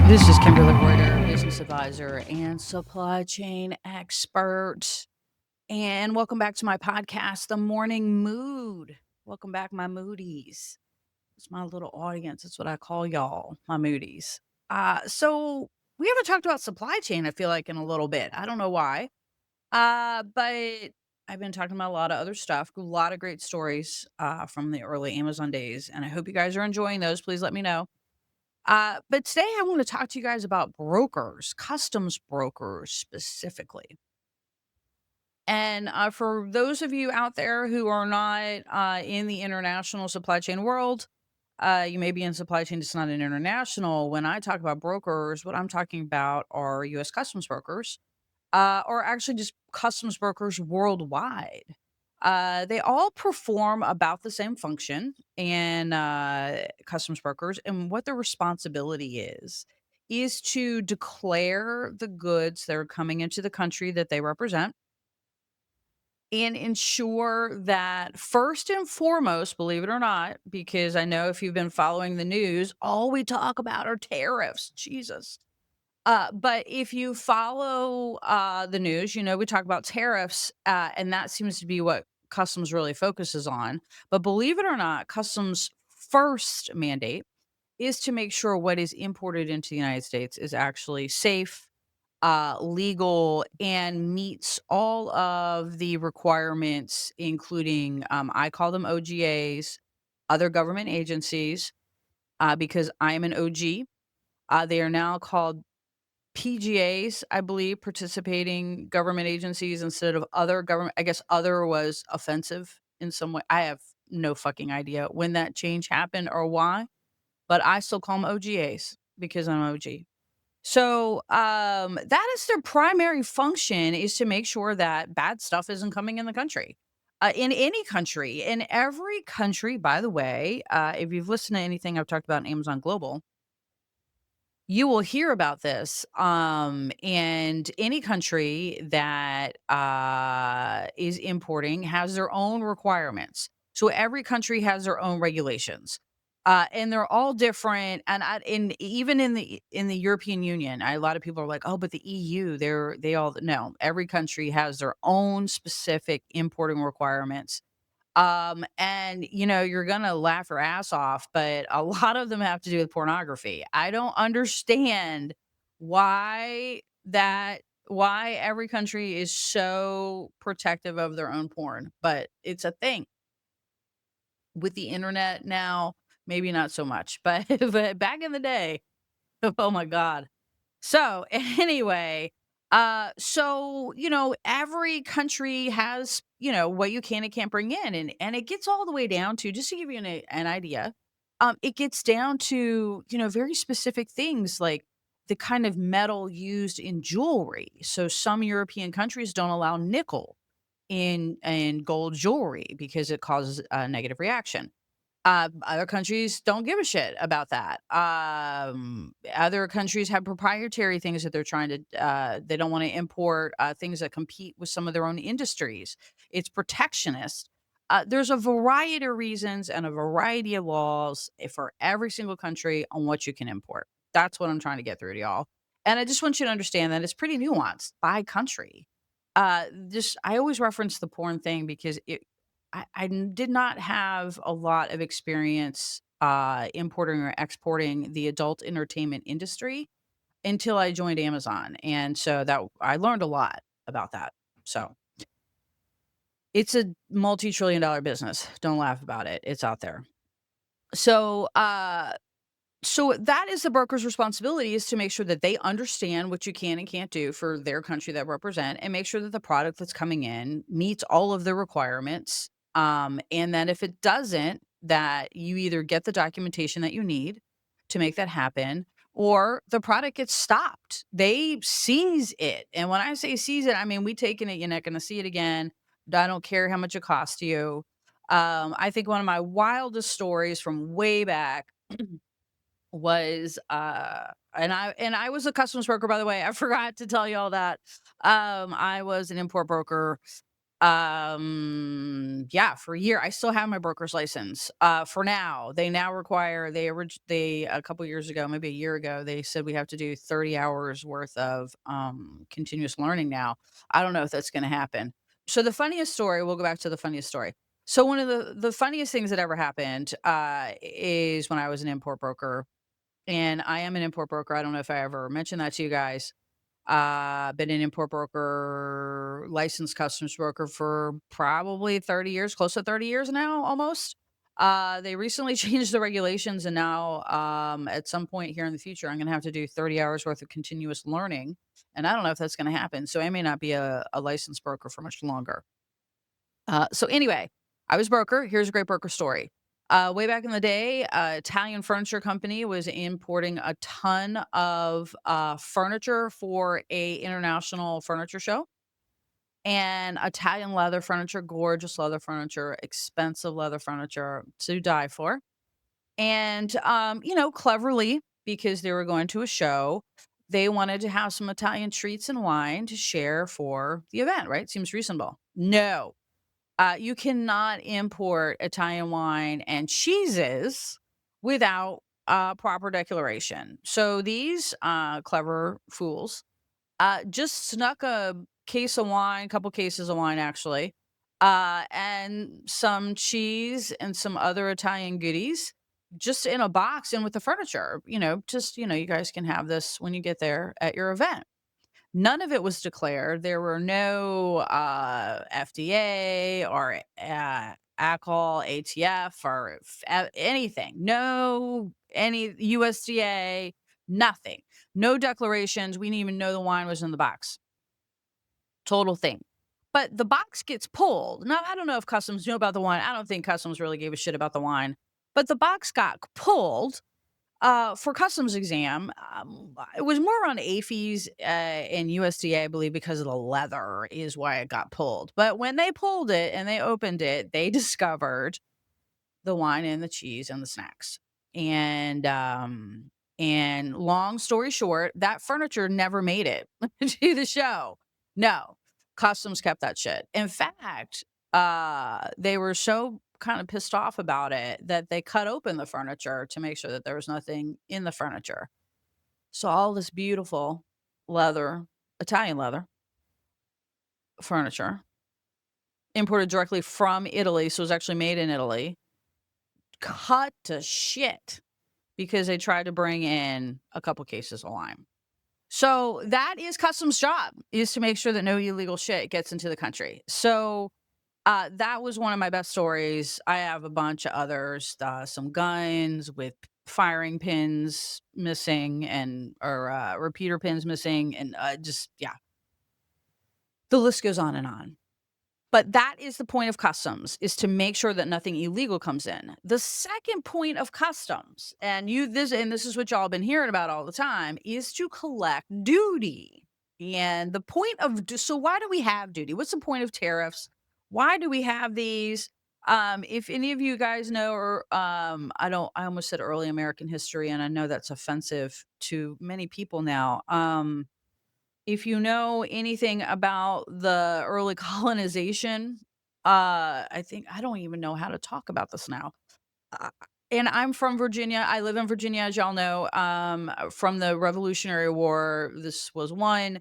This is Kimberly Reuter, business advisor and supply chain expert. And welcome back to my podcast, The Morning Mood. Welcome back, my moodies. It's my little audience. That's what I call y'all, my moodies. So we haven't talked about supply chain, I feel like, in a little bit. I don't know why. But I've been talking about a lot of other stuff, a lot of great stories from the early Amazon days. And I hope you guys are enjoying those. Please let me know. But today I want to talk to you guys about brokers, customs brokers specifically. And for those of you out there who are not in the international supply chain world, you may be in supply chain, it's not an international. When I talk about brokers, what I'm talking about are US customs brokers, or actually just customs brokers worldwide. They all perform about the same function and customs brokers, and what their responsibility is to declare the goods that are coming into the country that they represent and ensure that first and foremost, believe it or not, because I know if you've been following the news, all we talk about are tariffs. Jesus. But if you follow the news, you know, we talk about tariffs, and that seems to be what customs really focuses on. But believe it or not, customs' first mandate is to make sure what is imported into the United States is actually safe, legal, and meets all of the requirements, including I call them OGAs, other government agencies, because I'm an OG. They are now called PGAs, I believe, participating government agencies instead of other government. I guess other was offensive in some way. I have no fucking idea when that change happened or why, but I still call them OGAs because I'm OG. So that is their primary function, is to make sure that bad stuff isn't coming in the country. In any country, in every country, by the way, if you've listened to anything I've talked about in Amazon Global, you will hear about this, and any country that, is importing has their own requirements. So every country has their own regulations, and they're all different, and even in the European Union, a lot of people are like, "Oh, but the EU, they all" no, every country has their own specific importing requirements. And you know, you're gonna laugh your ass off, but a lot of them have to do with pornography. I don't understand why why every country is so protective of their own porn, but it's a thing. With the internet now, maybe not so much, but but back in the day, oh my god. So anyway, so you know, every country has, you know, what you can and can't bring in, and it gets all the way down to, just to give you an idea, it gets down to, you know, very specific things like the kind of metal used in jewelry. So some European countries don't allow nickel in gold jewelry because it causes a negative reaction. Other countries don't give a shit about that. Other countries have proprietary things that they're trying to, they don't want to import things that compete with some of their own industries. It's protectionist. There's a variety of reasons and a variety of laws for every single country on what you can import. That's what I'm trying to get through to y'all. And I just want you to understand that it's pretty nuanced by country. Just I always reference the porn thing because I did not have a lot of experience, importing or exporting the adult entertainment industry until I joined Amazon, and so that I learned a lot about that. So, it's a multi-trillion dollar business. Don't laugh about it. It's out there. So, so that is the broker's responsibility, is to make sure that they understand what you can and can't do for their country that represent, and make sure that the product that's coming in meets all of the requirements. And then if it doesn't, that you either get the documentation that you need to make that happen, or the product gets stopped. They seize it. And when I say seize it, I mean, we taking it, you're not going to see it again. I don't care how much it costs you. I think one of my wildest stories from way back was, and I was a customs broker, by the way. I forgot to tell you all that. I was an import broker, Yeah, for a year. I still have my broker's license. For now, they now require they a couple years ago, maybe a year ago, they said we have to do 30 hours worth of continuous learning now. I don't know if that's going to happen. So the funniest story, we'll go back to the funniest story. So one of the funniest things that ever happened is when I was an import broker, and I am an import broker. I don't know if I ever mentioned that to you guys. Been an import broker, licensed customs broker for probably 30 years, close to 30 years now, almost. They recently changed the regulations, and now at some point here in the future, I'm going to have to do 30 hours worth of continuous learning. And I don't know if that's going to happen. So I may not be a licensed broker for much longer. So anyway, I was broker. Here's a great broker story. Way back in the day, Italian furniture company was importing a ton of furniture for a international furniture show, and Italian leather furniture, gorgeous leather furniture, expensive leather furniture to die for. And cleverly, because they were going to a show, they wanted to have some Italian treats and wine to share for the event. Right? Seems reasonable. No, you cannot import Italian wine and cheeses without proper declaration. So these clever fools just snuck a case of wine, couple cases of wine actually, and some cheese and some other Italian goodies just in a box and with the furniture. You guys can have this when you get there at your event. None of it was declared. There were no, FDA or, ACOL, ATF, or anything. No any USDA, nothing. No declarations. We didn't even know the wine was in the box. Total thing. But the box gets pulled. Now, I don't know if customs knew about the wine. I don't think customs really gave a shit about the wine. But the box got pulled for customs exam. It was more on AFES and USDA, I believe, because of the leather is why it got pulled. But when they pulled it and they opened it, they discovered the wine and the cheese and the snacks. And long story short, that furniture never made it to the show. No, customs kept that shit. In fact, they were so kind of pissed off about it that they cut open the furniture to make sure that there was nothing in the furniture. So all this beautiful leather, Italian leather furniture imported directly from Italy, so it was actually made in Italy, cut to shit because they tried to bring in a couple cases of wine. So that is customs job, is to make sure that no illegal shit gets into the country. So that was one of my best stories. I have a bunch of others, some guns with firing pins missing and or repeater pins missing, and just yeah, the list goes on and on. But that is the point of customs, is to make sure that nothing illegal comes in. The second point of customs, and this is what y'all been hearing about all the time, is to collect duty. And the point of so why do we have duty? What's the point of tariffs? Why do we have these? If any of you guys know, or I almost said early American history, and I know that's offensive to many people now. If you know anything about the early colonization, I think I don't even know how to talk about this now. Uh, and I'm from Virginia. I live in Virginia, as y'all know. From the Revolutionary War, this was one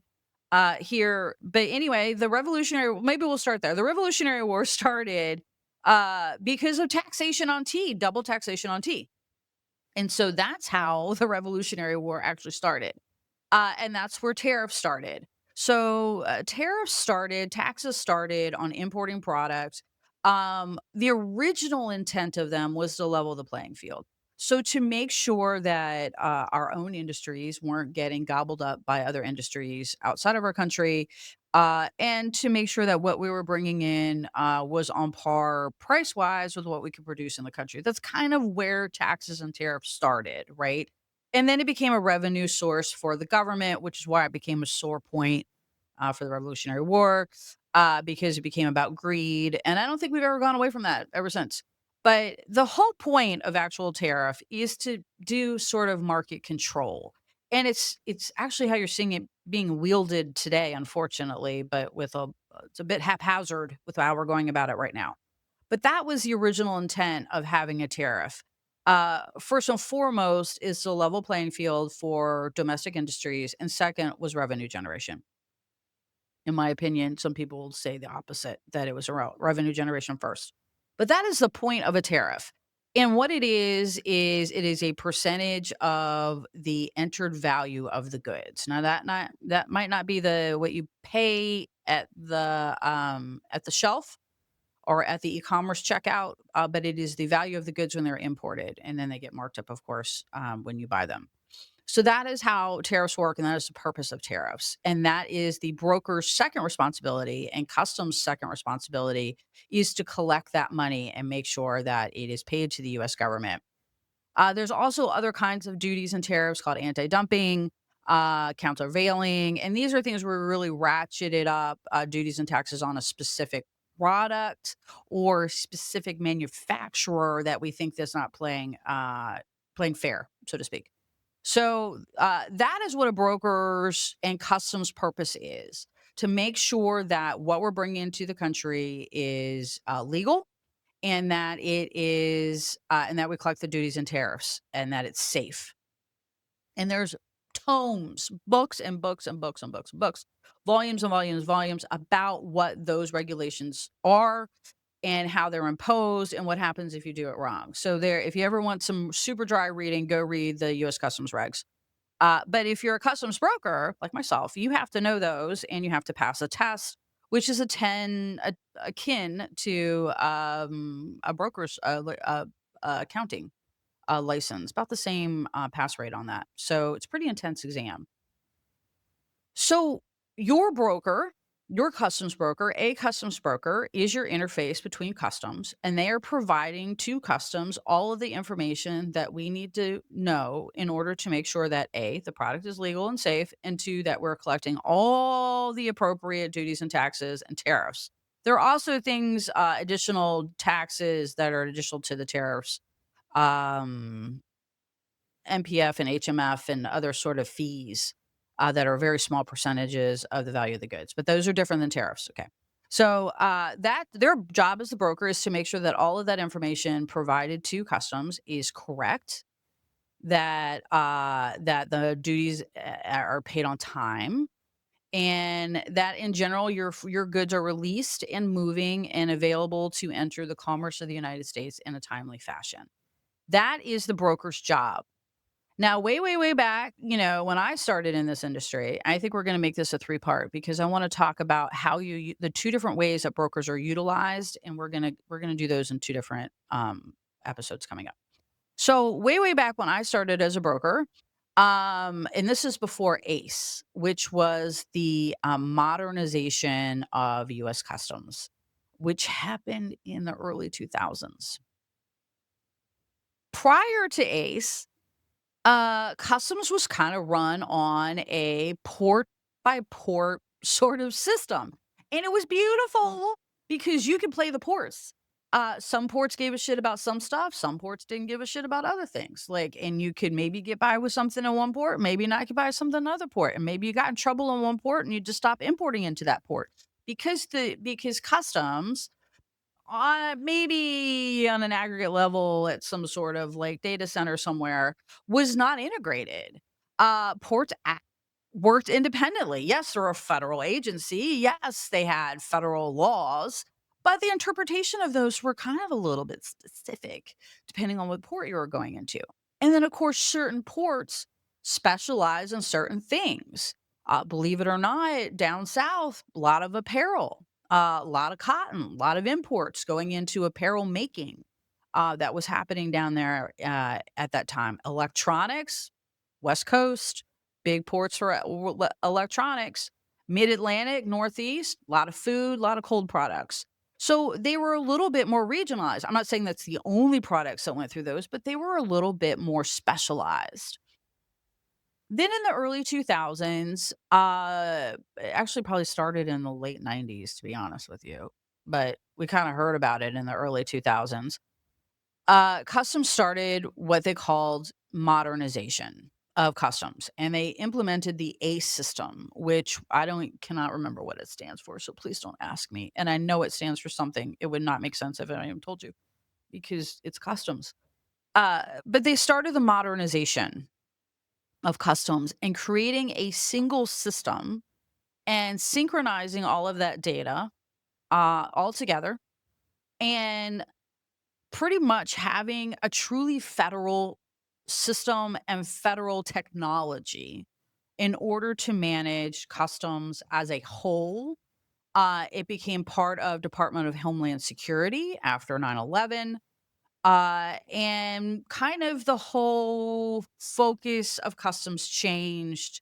here. But anyway, maybe we'll start there. The Revolutionary War started because of taxation on tea, double taxation on tea. And so that's how the Revolutionary War actually started. And that's where tariffs started. So taxes started on importing products. The original intent of them was to level the playing field. So to make sure that our own industries weren't getting gobbled up by other industries outside of our country, and to make sure that what we were bringing in was on par price wise with what we could produce in the country. That's kind of where taxes and tariffs started, right? And then it became a revenue source for the government, which is why it became a sore point for the Revolutionary War, because it became about greed. And I don't think we've ever gone away from that ever since. But the whole point of actual tariff is to do sort of market control. And it's actually how you're seeing it being wielded today, unfortunately, but with it's a bit haphazard with how we're going about it right now. But that was the original intent of having a tariff. First and foremost is the level playing field for domestic industries, and second was revenue generation. In my opinion, some people will say the opposite, that it was around revenue generation first. But that is the point of a tariff. And what it is it is a percentage of the entered value of the goods. Now that might not be the what you pay at the shelf or at the e-commerce checkout, but it is the value of the goods when they're imported, and then they get marked up, of course, when you buy them. So that is how tariffs work, and that is the purpose of tariffs. And that is the broker's second responsibility, and customs' second responsibility is to collect that money and make sure that it is paid to the US government. There's also other kinds of duties and tariffs called anti-dumping, countervailing, and these are things where we really ratcheted up duties and taxes on a specific product or specific manufacturer that we think that's not playing fair, so to speak. So that is what a broker's and customs purpose is, to make sure that what we're bringing into the country is legal, and that it is and that we collect the duties and tariffs, and that it's safe. And there's tomes, books and books and books and books and books, volumes and volumes, volumes about what those regulations are and how they're imposed and what happens if you do it wrong. So there, if you ever want some super dry reading, go read the U.S. Customs regs. But if you're a customs broker like myself, you have to know those and you have to pass a test, which is akin to a broker's accounting license, about the same pass rate on that. So it's a pretty intense exam. So your broker, your customs broker is your interface between customs, and they are providing to customs all of the information that we need to know in order to make sure that A, the product is legal and safe, and two, that we're collecting all the appropriate duties and taxes and tariffs. There are also things, additional taxes that are additional to the tariffs. Um, MPF and HMF and other sort of fees that are very small percentages of the value of the goods, but those are different than tariffs. Okay. So that their job as the broker is to make sure that all of that information provided to customs is correct, that the duties are paid on time, and that in general your goods are released and moving and available to enter the commerce of the United States in a timely fashion. That is the broker's job. Now, way, way, way back, when I started in this industry, I think we're going to make this a three-part because I want to talk about how the two different ways that brokers are utilized, and we're gonna do those in two different episodes coming up. So, way, way back when I started as a broker, and this is before ACE, which was the modernization of U.S. Customs, which happened in the early 2000s. Prior to ACE, customs was kinda run on a port by port sort of system, and it was beautiful because you could play the ports. Some ports gave a shit about some stuff, some ports didn't give a shit about other things, like, and you could maybe get by with something in one port, maybe not get by with something in another port, and maybe you got in trouble in one port and you just stop importing into that port. Because customs maybe on an aggregate level at some sort of like data center somewhere, was not integrated. Ports worked independently. Yes, they're a federal agency. Yes, they had federal laws, but the interpretation of those were kind of a little bit specific depending on what port you were going into. And then, of course, certain ports specialize in certain things. Believe it or not, down south, a lot of apparel, a lot of cotton, a lot of imports going into apparel making that was happening down there at that time. Electronics, West Coast, big ports for electronics, Mid Atlantic, Northeast, a lot of food, a lot of cold products. So they were a little bit more regionalized. I'm not saying that's the only products that went through those, but they were a little bit more specialized. Then in the early 2000s, it actually probably started in the late 90s, to be honest with you, but we kind of heard about it in the early 2000s. Customs started what they called modernization. of customs, and they implemented the ACE system, which I don't cannot remember what it stands for, so please don't ask me. And I know it stands for something. It would not make sense if I even told you because it's customs. But they started the modernization of customs and creating a single system and synchronizing all of that data all together and pretty much having a truly federal system and federal technology in order to manage customs as a whole. It became part of Department of Homeland Security after 9/11. And kind of the whole focus of customs changed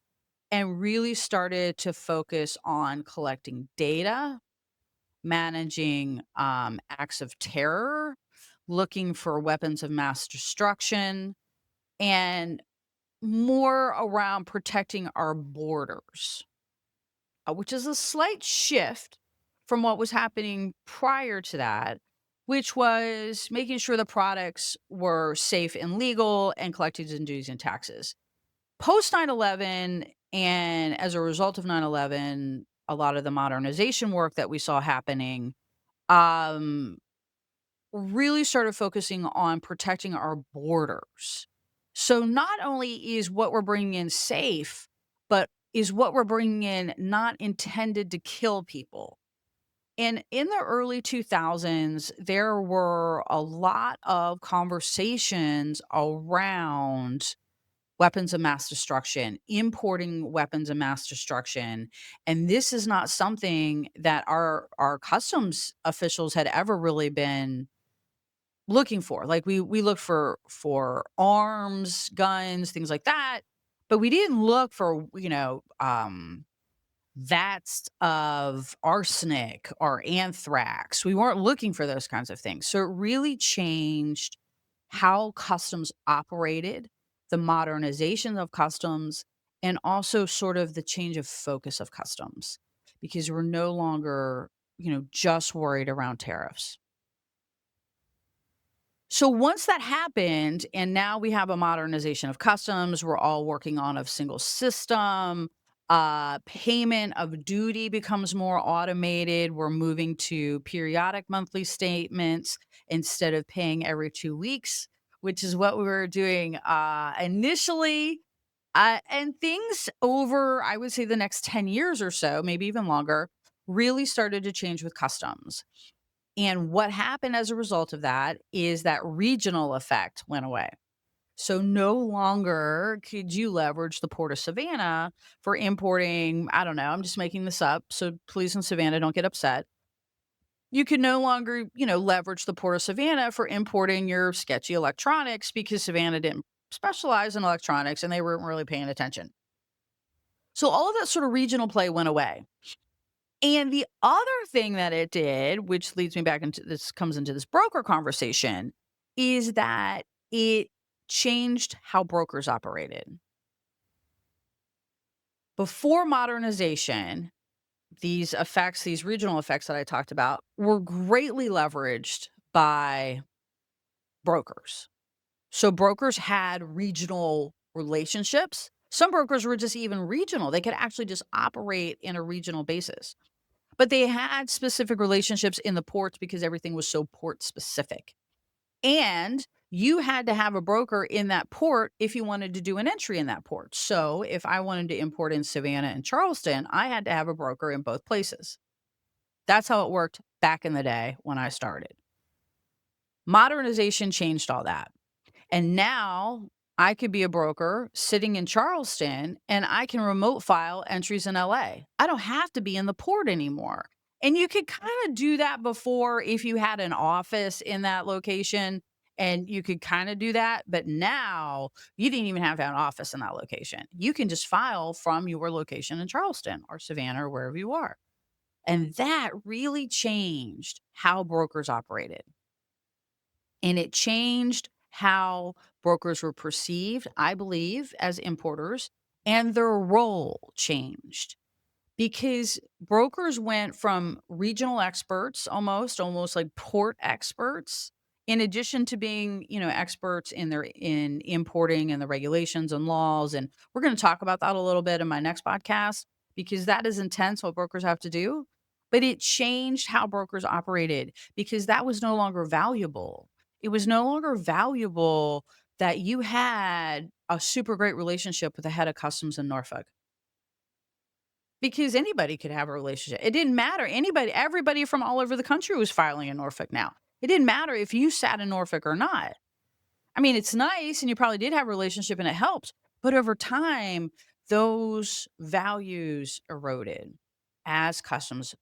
and really started to focus on collecting data, managing acts of terror, looking for weapons of mass destruction, and more around protecting our borders, which is a slight shift from what was happening prior to that, which was making sure the products were safe and legal and collected in duties and taxes. Post 9/11, and as a result of 9/11, a lot of the modernization work that we saw happening um, really started focusing on protecting our borders. So not only is what we're bringing in safe, but is what we're bringing in not intended to kill people. And in the early 2000s, there were a lot of conversations around weapons of mass destruction, importing weapons of mass destruction. And this is not something that our customs officials had ever really been looking for. Like we looked for arms, guns, things like that, but we didn't look for, vats of arsenic or anthrax. We weren't looking for those kinds of things. So it really changed how customs operated, the modernization of customs, and also sort of the change of focus of customs because we're no longer, just worried around tariffs. So once that happened, and now we have a modernization of customs, we're all working on a single system. Payment of duty becomes more automated. We're moving to periodic monthly statements instead of paying every 2 weeks, which is what we were doing initially. And things over, I would say, the next 10 years or so, maybe even longer, really started to change with customs. And what happened as a result of that is that regional effect went away. So no longer could you leverage the Port of Savannah for importing, I don't know, I'm just making this up. So please in Savannah, don't get upset. You can no longer, leverage the Port of Savannah for importing your sketchy electronics because Savannah didn't specialize in electronics and they weren't really paying attention. So all of that sort of regional play went away. And the other thing that it did, which leads me back into this comes into this broker conversation, is that it changed how brokers operated. Before modernization, these effects, these regional effects that I talked about, were greatly leveraged by brokers. So brokers had regional relationships. Some brokers were just even regional. They could actually just operate in a regional basis. But they had specific relationships in the ports because everything was so port specific. And you had to have a broker in that port if you wanted to do an entry in that port. So if I wanted to import in Savannah and Charleston, I had to have a broker in both places. That's how it worked back in the day when I started. Modernization changed all that. And now I could be a broker sitting in Charleston and I can remote file entries in LA. I don't have to be in the port anymore. And you could kind of do that before if you had an office in that location and you could kind of do that. But now you didn't even have to have an office in that location. You can just file from your location in Charleston or Savannah or wherever you are. And that really changed how brokers operated. And it changed how brokers were perceived, I believe, as importers, and their role changed because brokers went from regional experts almost like port experts In addition to being, experts in importing and the regulations and laws, and we're gonna talk about that a little bit in my next podcast because that is intense what brokers have to do, but it changed how brokers operated because that was no longer valuable. It was no longer valuable that you had a super great relationship with the head of customs in Norfolk because anybody could have a relationship. It didn't matter. Everybody from all over the country was filing in Norfolk now. It didn't matter if you sat in Norfolk or not. I mean, it's nice and you probably did have a relationship and it helped, but over time, those values eroded as customs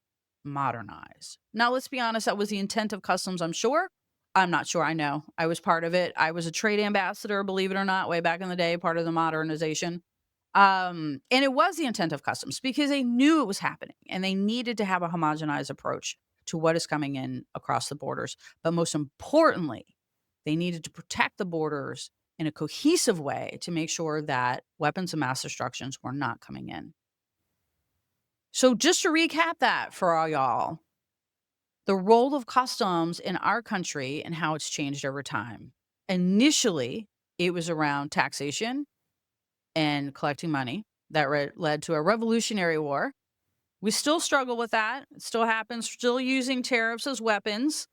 modernized. Now, let's be honest, that was the intent of customs, I'm sure. I'm not sure. I know. I was part of it. I was a trade ambassador, believe it or not, way back in the day, part of the modernization. And it was the intent of customs because they knew it was happening and they needed to have a homogenized approach to what is coming in across the borders. But most importantly, they needed to protect the borders in a cohesive way to make sure that weapons of mass destructions were not coming in. So, just to recap that for all y'all, the role of customs in our country and how it's changed over time. Initially, it was around taxation and collecting money that led to a revolutionary war. We still struggle with that. It still happens, still using tariffs as weapons.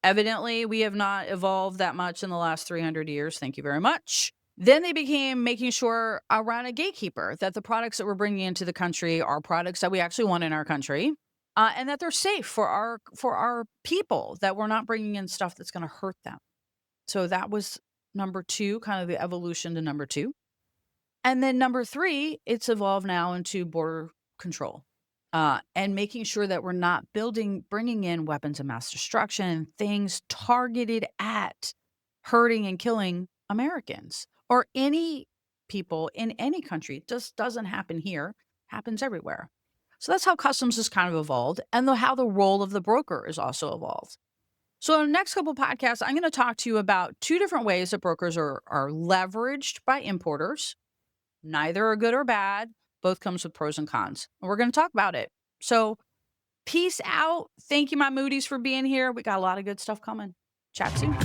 Evidently, we have not evolved that much in the last 300 years. Thank you very much. Then they became making sure around a gatekeeper that the products that we're bringing into the country are products that we actually want in our country, and that they're safe for our people. That we're not bringing in stuff that's going to hurt them. So that was number two, kind of the evolution to number two. And then number three, it's evolved now into border control, and making sure that we're not bringing in weapons of mass destruction, things targeted at hurting and killing Americans or any people in any country. It just doesn't happen here, happens everywhere. So that's how customs has kind of evolved, and how the role of the broker is also evolved. So in the next couple podcasts, I'm going to talk to you about two different ways that brokers are leveraged by importers. Neither are good or bad. Both comes with pros and cons. And we're going to talk about it. So peace out. Thank you, my Moody's, for being here. We got a lot of good stuff coming. Chat soon.